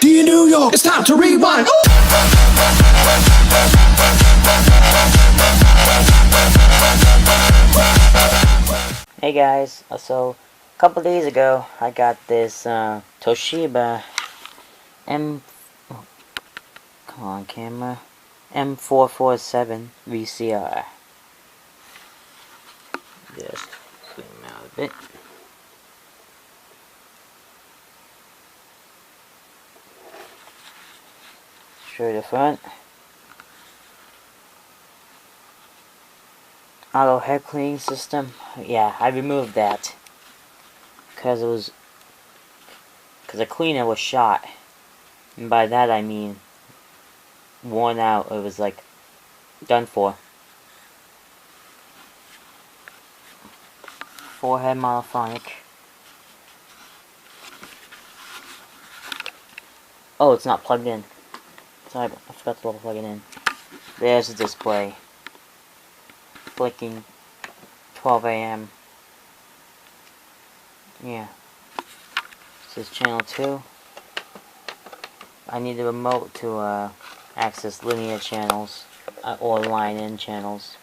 Dear New York, it's time to rewind. Hey guys, so a couple days ago I got this Toshiba come on camera, M-447 VCR. Just zoom out a bit. Show you the front. Auto head cleaning system. Yeah, I removed that because the cleaner was shot, and by that I mean worn out. It was like done for. Forehead monophonic. Oh, it's not plugged in. Sorry, I forgot to plug it in. There's the display. Blinking 12 a.m. Yeah. This is channel 2. I need a remote to access linear channels or line-in channels.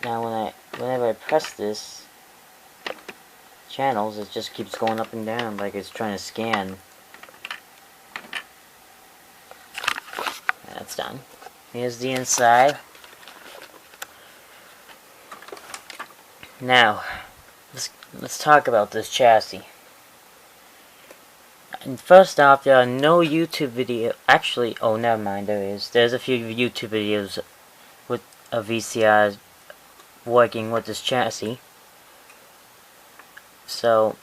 Now whenever I press this channels, it just keeps going up and down like it's trying to scan. That's done. Here's the inside. Now, let's talk about this chassis. And first off, there are no YouTube video. Actually, oh, never mind. There is. There's a few YouTube videos with a VCR working with this chassis. So,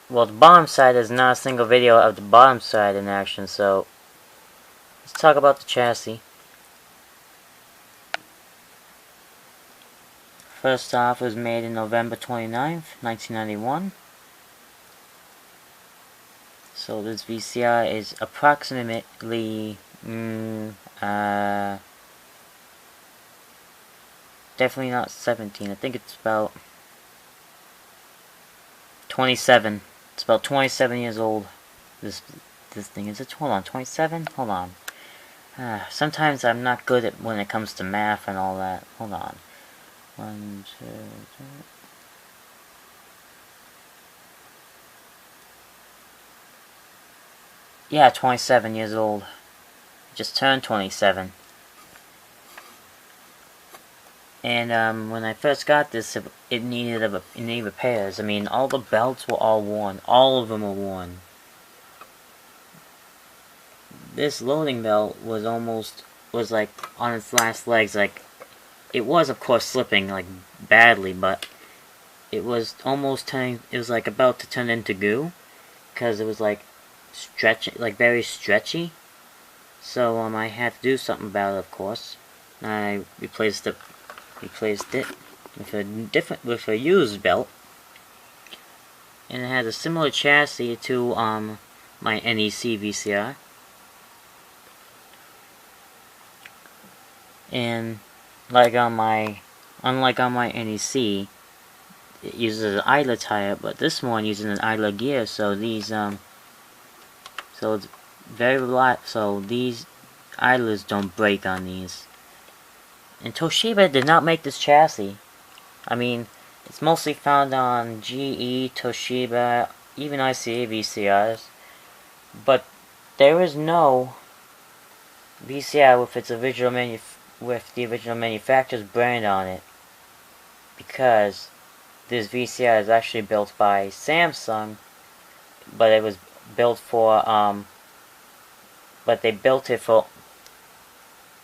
well, the bottom side is not a single video of the bottom side in action. So, let's talk about the chassis. First off, it was made in November 29th, 1991. So this VCR is approximately definitely not 17. I think it's about 27. It's about 27 years old. This thing is it? Hold on, 27. Hold on. Sometimes I'm not good at when it comes to math and all that. Hold on. 1, 2, 3. Yeah, 27 years old. Just turned 27. And when I first got this, it needed repairs. I mean, all the belts were all worn. All of them were worn. This loading belt was like on its last legs. Like, it was of course slipping like badly, but it was almost turning. It was like about to turn into goo, because it was like like very stretchy. So I had to do something about it, of course. I replaced it with a used belt, and it had a similar chassis to my NEC VCR. And unlike on my NEC, it uses an idler tire, but this one uses an idler gear. So these so it's very light. So these idlers don't break on these. And Toshiba did not make this chassis. I mean, it's mostly found on GE, Toshiba, even ICA VCRs, but there is no VCR with the original manufacturer's brand on it, because this VCR is actually built by Samsung, but it was built for but they built it for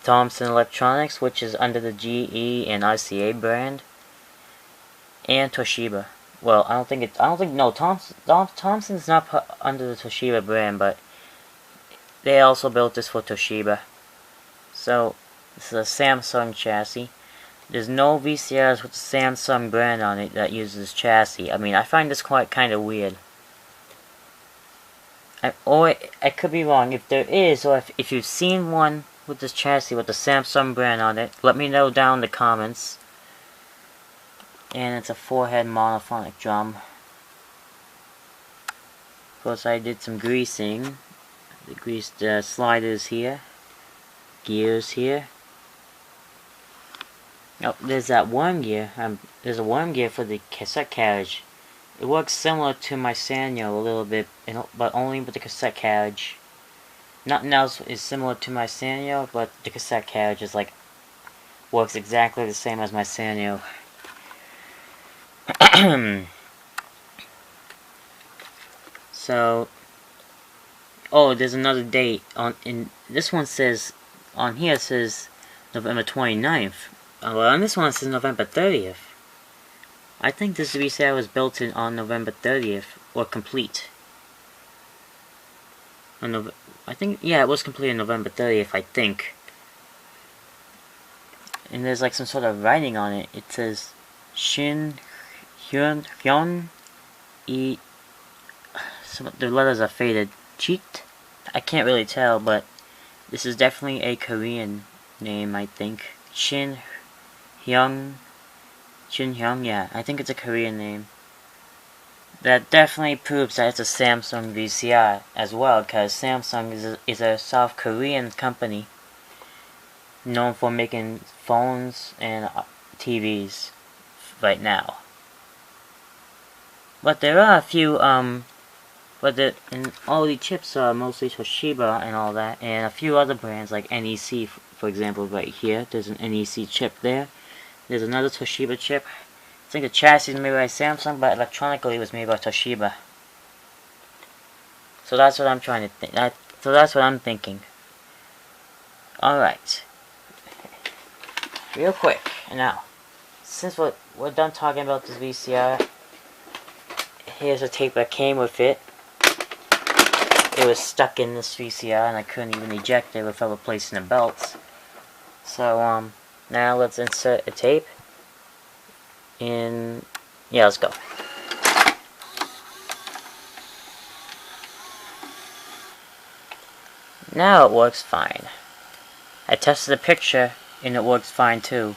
Thomson Electronics, which is under the GE and ICA brand, and Toshiba. Well, Thomson's not under the Toshiba brand, but they also built this for Toshiba. So this is a Samsung chassis. There's no VCRs with the Samsung brand on it that uses this chassis. I mean, I find this kind of weird. I could be wrong. If there is, or if you've seen one with this chassis with the Samsung brand on it, let me know down in the comments. And it's a 4-head monophonic drum. Of course, I did some greasing The greased sliders here. Gears here. Oh, there's that worm gear. There's a worm gear for the cassette carriage. It works similar to my Sanyo a little bit, but only with the cassette carriage. Nothing else is similar to my Sanyo, but the cassette carriage is like works exactly the same as my Sanyo. So, oh, there's another date in this one says on here it says November 29th. Well, on this one it says November 30th. I think this VCR was built in on November 30th or complete. I think, yeah, it was completed on November 30th, I think. And there's like some sort of writing on it. It says Shin Hyun E. Some of the letters are faded. Cheat? I can't really tell, but this is definitely a Korean name, I think. Shin Hyun, yeah, I think it's a Korean name. That definitely proves that it's a Samsung VCR as well, because Samsung is a South Korean company known for making phones and TVs right now. But there are a few, and all the chips are mostly Toshiba and all that, and a few other brands like NEC, for example, right here. There's an NEC chip there. There's another Toshiba chip. I think the chassis is made by Samsung, but electronically it was made by Toshiba. So that's what I'm trying to think. So that's what I'm thinking. Alright. Real quick, now, since we're done talking about this VCR, here's a tape that came with it. It was stuck in this VCR and I couldn't even eject it without replacing the belts. So, now let's insert a tape. Yeah, let's go. Now it works fine. I tested the picture and it works fine too.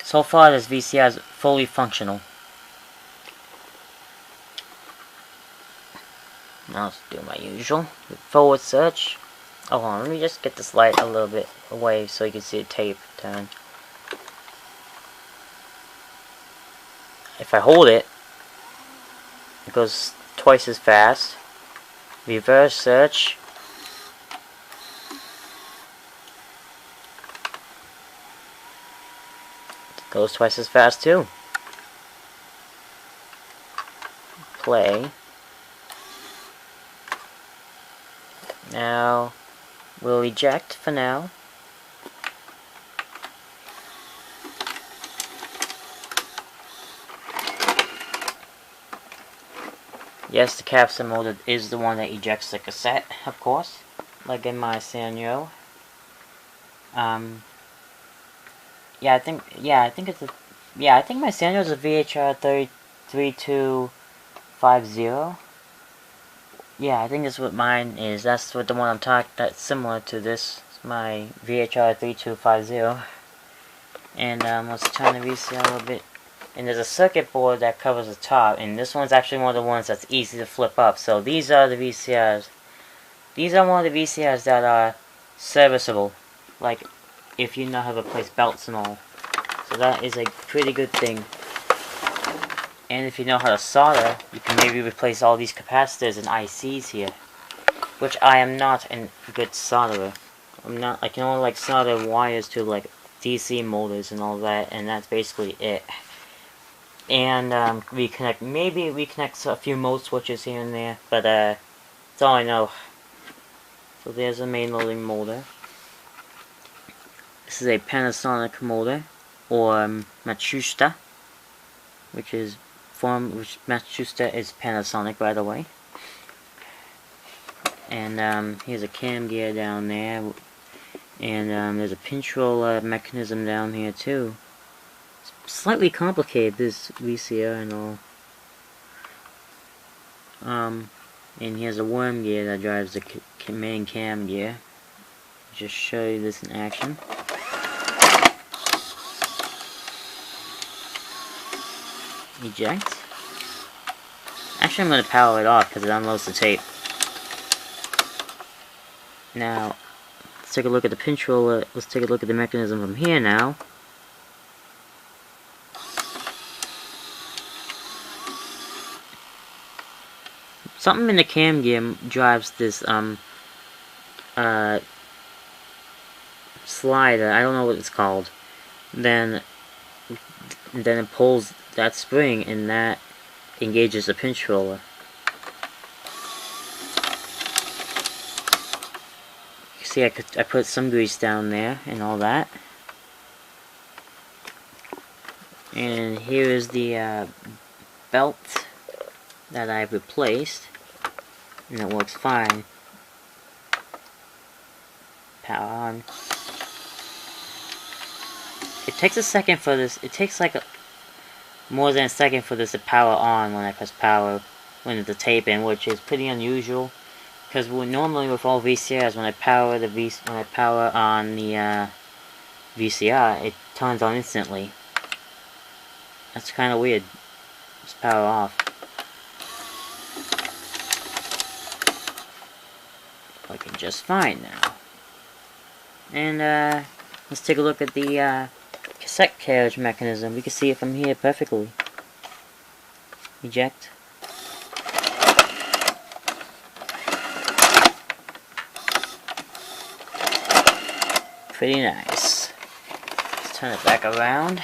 So far this VCR is fully functional. Now let's do my usual. Forward search. Oh, hold on, let me just get this light a little bit away so you can see the tape turn. If I hold it, it goes twice as fast. Reverse search. It goes twice as fast too. Play. Now, we'll eject for now. Yes, the capsule motor is the one that ejects the cassette, of course, like in my Sanyo. I think my Sanyo is a VHR 3250. Yeah, I think that's what mine is. That's what the one I'm talking. That's similar to this. It's my VHR 3250. And let's turn the VCR a little bit. And there's a circuit board that covers the top, and this one's actually one of the ones that's easy to flip up. So these are the VCRs. These are one of the VCRs that are serviceable, like if you know how to replace belts and all. So that is a pretty good thing. And if you know how to solder, you can maybe replace all these capacitors and ICs here. Which I am not a good solderer. I can only like solder wires to like DC motors and all that, and that's basically it. And maybe reconnect a few mode switches here and there, but that's all I know. So there's a main loading motor. This is a Panasonic motor, or Matsushita, which Matsushita is Panasonic, by the way. And here's a cam gear down there, and there's a pinch roll mechanism down here too. Slightly complicated, this VCR and all. And here's a worm gear that drives the main cam gear. Just show you this in action. Eject. Actually, I'm going to power it off because it unloads the tape. Now, let's take a look at the pinch roller. Let's take a look at the mechanism from here now. Something in the cam gear drives this slider. I don't know what it's called. Then it pulls that spring, and that engages the pinch roller. You see, I put some grease down there and all that. And here is the belt that I've replaced, and it works fine. Power on. It takes a second for this. It takes like more than a second for this to power on when I press power when it's a tape in, which is pretty unusual. Because normally with all VCRs, when I power on the VCR, it turns on instantly. That's kind of weird. Just power off. Working just fine now. And let's take a look at the cassette carriage mechanism. We can see it from here perfectly. Eject. Pretty nice. Let's turn it back around.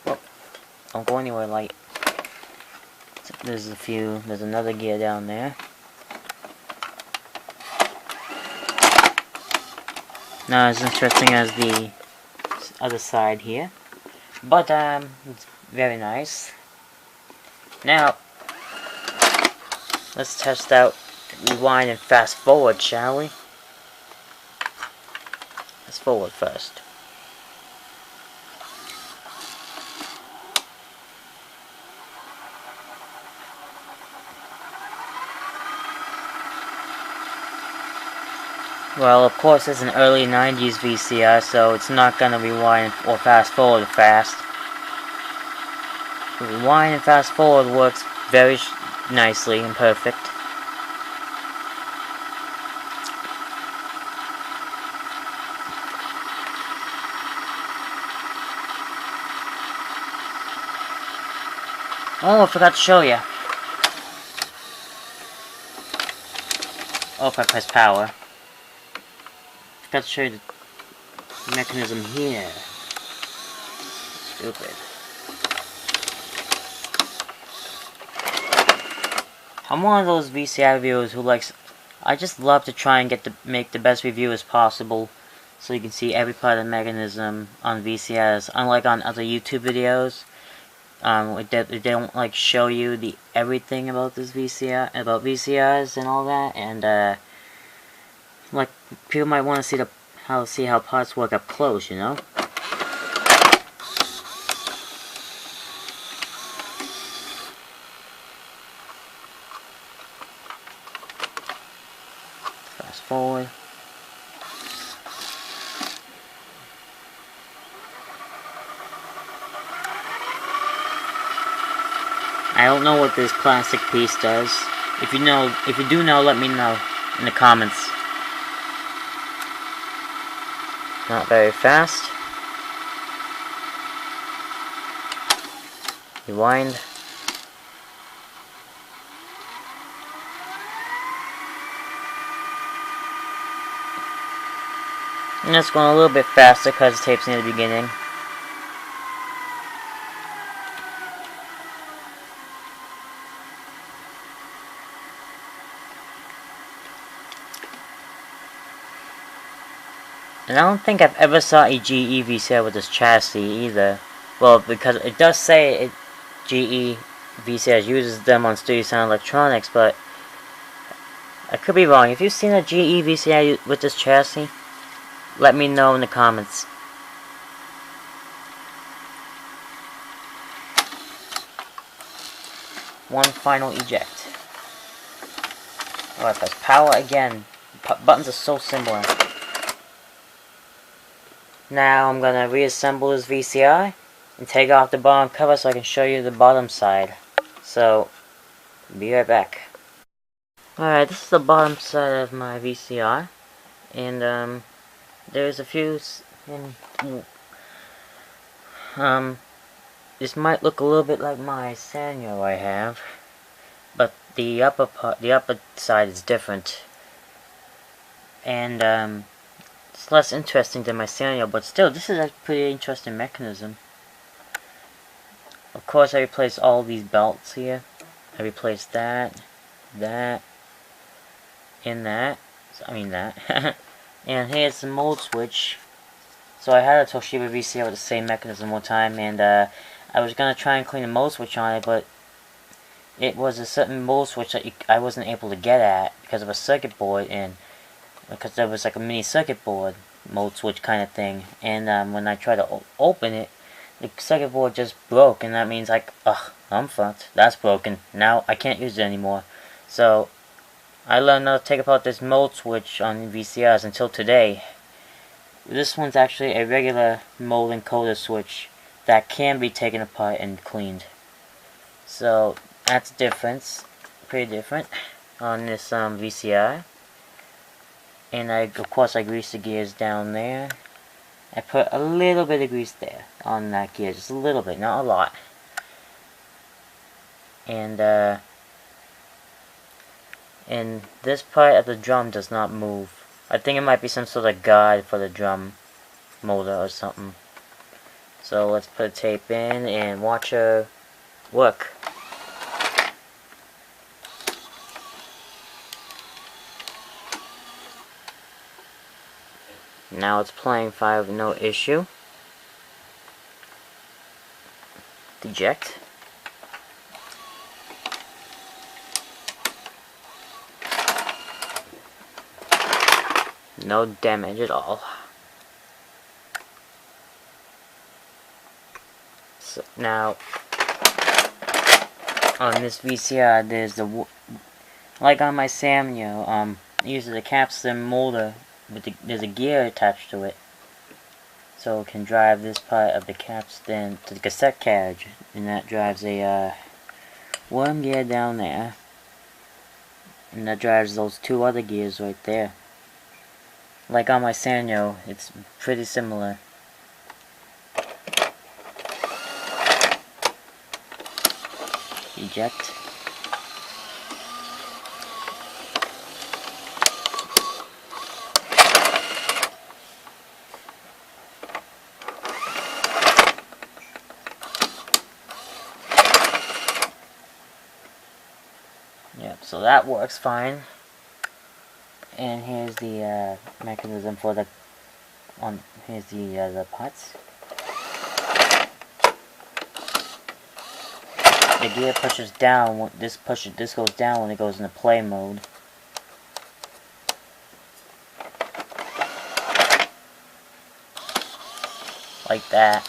Whoa. Don't go anywhere, light. There's another gear down there. Not as interesting as the other side here, but it's very nice. Now, let's test out rewind and fast forward, shall we? Let's forward first. Well, of course, it's an early 90s VCR, so it's not gonna rewind or fast forward fast. Rewind and fast forward works very nicely and perfect. Oh, I forgot to show you. Oh, if I press power. Forgot to show you the mechanism here. Stupid. I'm one of those VCR reviewers who likes. I just love to try and make the best review as possible, so you can see every part of the mechanism on VCRs. Unlike on other YouTube videos, they don't like show you everything about this VCR, about VCRs and all that, and like people might want to see how parts work up close, you know. Fast forward. I don't know what this plastic piece does. If you do know, let me know in the comments. Not very fast. Rewind. And it's going a little bit faster because the tape's near the beginning. And I don't think I've ever saw a GE VCR with this chassis either. Well, because it does say GE VCR uses them on Studio Sound Electronics, but I could be wrong. If you've seen a GE VCR with this chassis, let me know in the comments. One final eject. Oh, I press power again. Buttons are so similar. Now I'm gonna reassemble this VCR and take off the bottom cover so I can show you the bottom side. So, be right back. Alright, this is the bottom side of my VCR, and there's a few, this might look a little bit like my Sanyo I have, but the upper side is different, and it's less interesting than my Sanyo, but still, this is a pretty interesting mechanism. Of course, I replaced all these belts here. I replaced that, and that. And here's the mode switch. So I had a Toshiba VCR with the same mechanism one time, and I was gonna try and clean the mode switch on it, but it was a certain mode switch that I wasn't able to get at because of a circuit board, and because there was like a mini circuit board mode switch kind of thing, and when I tried to open it, the circuit board just broke, and that means like, ugh, I'm fucked. That's broken. Now I can't use it anymore. So I learned how to take apart this mode switch on VCRs until today. This one's actually a regular mode encoder switch that can be taken apart and cleaned. So that's a difference, pretty different, on this VCR. And of course I greased the gears down there. I put a little bit of grease there on that gear, just a little bit, not a lot. And this part of the drum does not move. I think it might be some sort of guide for the drum motor or something. So let's put a tape in and watch her work. Now it's playing 5 with no issue. Eject. No damage at all. So now on this VCR, there's the like on my Samyo, it uses a capstan motor. There's a gear attached to it, so it can drive this part of the capstan to the cassette carriage, and that drives a worm gear down there, and that drives those 2 other gears right there. Like on my Sanyo, it's pretty similar. Eject. Yep, so that works fine. And here's the mechanism for the here's the pots. The gear pushes down. This goes down when it goes into play mode. Like that.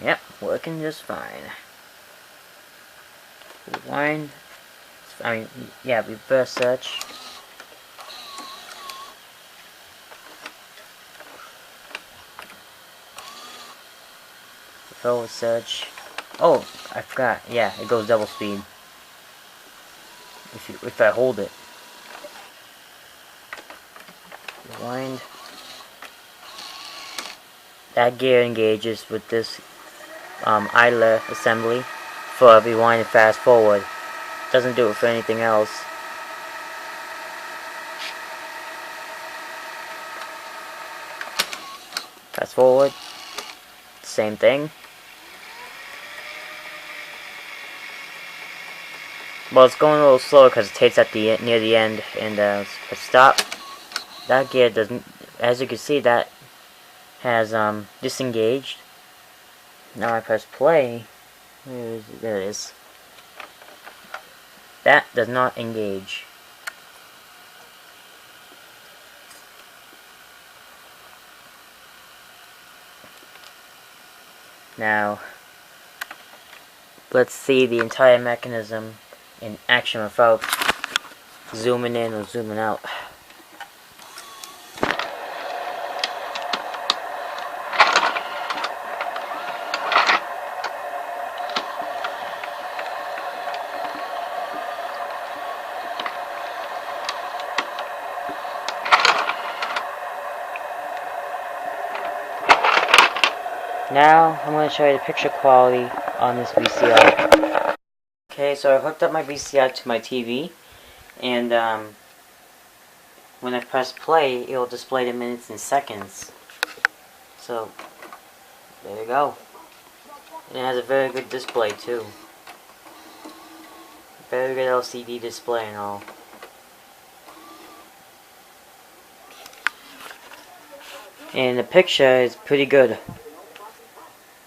Yep, working just fine. Rewind. Yeah, reverse search. Forward search. Oh, I forgot. Yeah, it goes double speed. If I hold it. Rewind. That gear engages with this idler assembly for rewind and fast forward. Doesn't do it for anything else. Fast forward. Same thing. Well, it's going a little slower because it takes at the near the end, and let's press stop. That gear doesn't, as you can see, that has disengaged. Now I press play. Where is it? There it is. That does not engage. Now, let's see the entire mechanism in action without zooming in or zooming out. Now I'm going to show you the picture quality on this VCR. Okay, so I hooked up my VCR to my TV, and when I press play, it will display the minutes and seconds. So there you go. And it has a very good display too. Very good LCD display and all. And the picture is pretty good.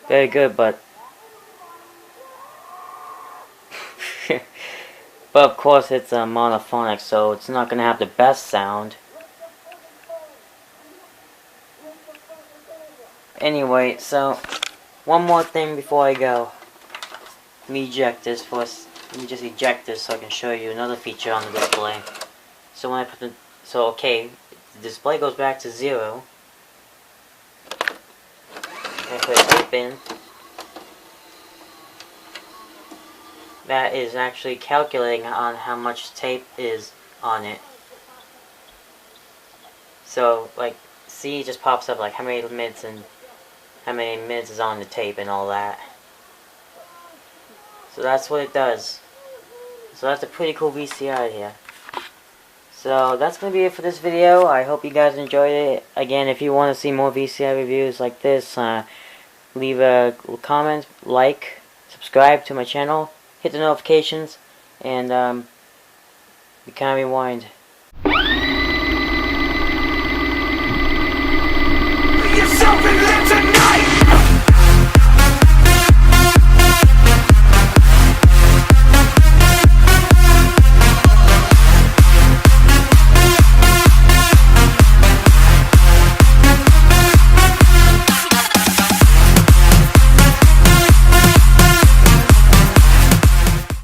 Very good, but but of course it's monophonic, so it's not gonna have the best sound. Anyway, so one more thing before I go. Let me just eject this so I can show you another feature on the display. So when I put okay, the display goes back to 0. I put tape in. That is actually calculating on how much tape is on it. So, like, see, it just pops up like how many minutes is on the tape and all that. So that's what it does. So that's a pretty cool VCR here. So that's going to be it for this video. I hope you guys enjoyed it. Again, if you want to see more VCR reviews like this, leave a comment, like, subscribe to my channel, hit the notifications, and you can rewind.